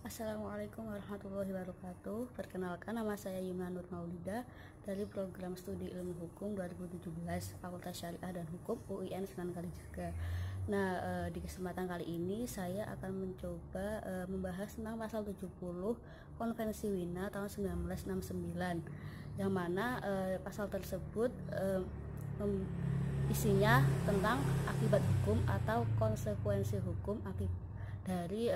Assalamualaikum warahmatullahi wabarakatuh. Perkenalkan, nama saya Yumna Nur Maulida dari program studi ilmu hukum 2017 Fakultas Syariah dan Hukum UIN Sunan Kalijaga. Nah, di kesempatan kali ini saya akan mencoba membahas tentang pasal 70 Konvensi Wina tahun 1969, yang mana pasal tersebut isinya tentang akibat hukum atau konsekuensi hukum akibat dari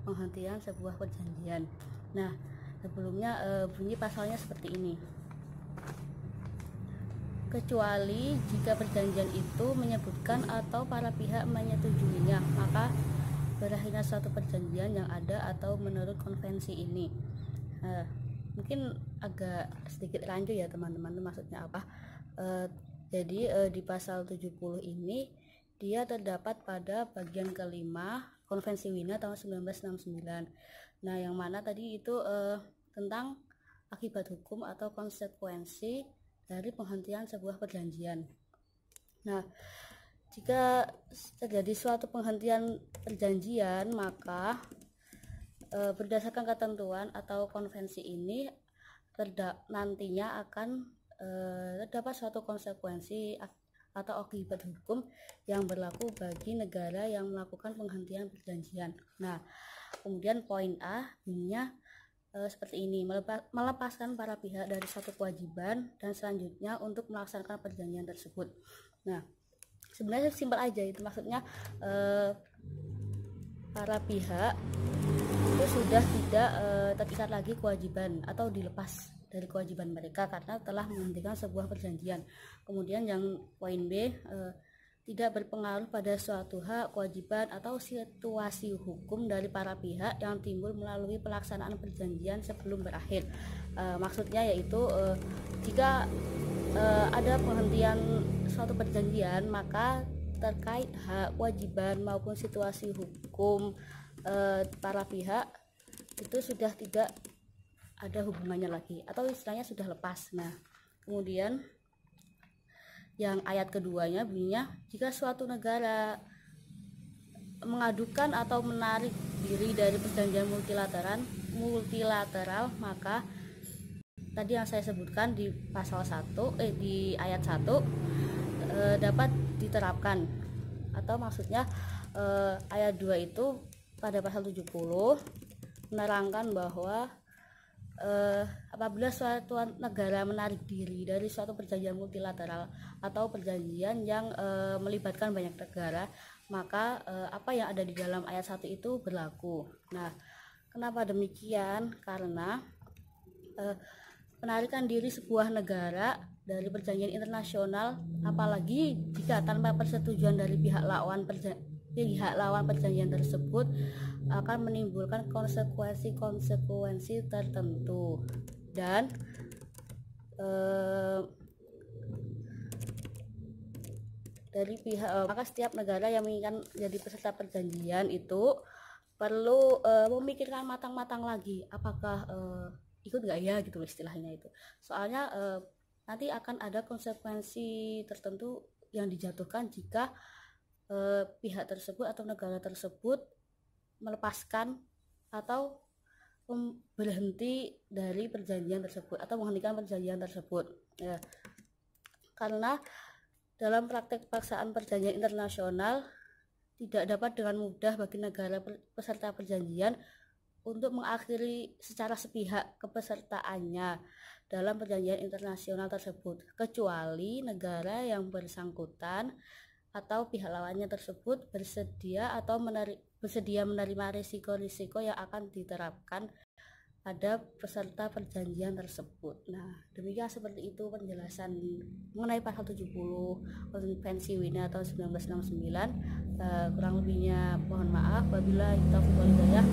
penghentian sebuah perjanjian. Nah, sebelumnya bunyi pasalnya seperti ini. Kecuali jika perjanjian itu menyebutkan atau para pihak menyetujuinya, maka berakhirnya suatu perjanjian yang ada atau menurut konvensi ini. Mungkin agak sedikit rancu ya teman-teman, maksudnya apa? Jadi di pasal 70 ini dia terdapat pada bagian kelima Konvensi Wina tahun 1969. Nah, yang mana tadi itu tentang akibat hukum atau konsekuensi dari penghentian sebuah perjanjian. Nah, jika terjadi suatu penghentian perjanjian, maka berdasarkan ketentuan atau konvensi ini nantinya akan terdapat suatu konsekuensi atau akibat hukum yang berlaku bagi negara yang melakukan penghentian perjanjian. Nah, kemudian poin A bunyinya seperti ini: melepaskan para pihak dari suatu kewajiban dan selanjutnya untuk melaksanakan perjanjian tersebut. Nah, sebenarnya simpel aja itu, maksudnya para pihak itu sudah tidak terikat lagi kewajiban atau dilepas dari kewajiban mereka karena telah menghentikan sebuah perjanjian. Kemudian yang poin B, tidak berpengaruh pada suatu hak, kewajiban atau situasi hukum dari para pihak yang timbul melalui pelaksanaan perjanjian sebelum berakhir. Maksudnya yaitu jika ada penghentian suatu perjanjian, maka terkait hak, kewajiban maupun situasi hukum para pihak itu sudah tidak ada hubungannya lagi atau istilahnya sudah lepas. Nah, kemudian yang ayat keduanya bunyinya, jika suatu negara mengadukan atau menarik diri dari perjanjian multilateral, maka tadi yang saya sebutkan di pasal 1 di ayat 1 dapat diterapkan, atau maksudnya ayat 2 itu pada pasal 70 menerangkan bahwa apabila suatu negara menarik diri dari suatu perjanjian multilateral atau perjanjian yang melibatkan banyak negara, maka apa yang ada di dalam ayat 1 itu berlaku. Nah, kenapa demikian? Karena penarikan diri sebuah negara dari perjanjian internasional, apalagi jika tanpa persetujuan dari pihak lawan perjanjian tersebut, akan menimbulkan konsekuensi tertentu. Dan dari pihak maka setiap negara yang menginginkan jadi peserta perjanjian itu perlu memikirkan matang-matang lagi apakah ikut nggak ya, gitu istilahnya itu. Soalnya nanti akan ada konsekuensi tertentu yang dijatuhkan jika pihak tersebut atau negara tersebut melepaskan atau berhenti dari perjanjian tersebut atau menghentikan perjanjian tersebut ya. Karena dalam praktek paksaan perjanjian internasional tidak dapat dengan mudah bagi negara peserta perjanjian untuk mengakhiri secara sepihak kepesertaannya dalam perjanjian internasional tersebut, kecuali negara yang bersangkutan atau pihak lawannya tersebut bersedia menerima risiko-risiko yang akan diterapkan pada peserta perjanjian tersebut. Nah, demikian seperti itu penjelasan mengenai pasal 70 Konvensi Wina tahun 1969. Kurang lebihnya mohon maaf. Wabillahi taufiq wal hidayah.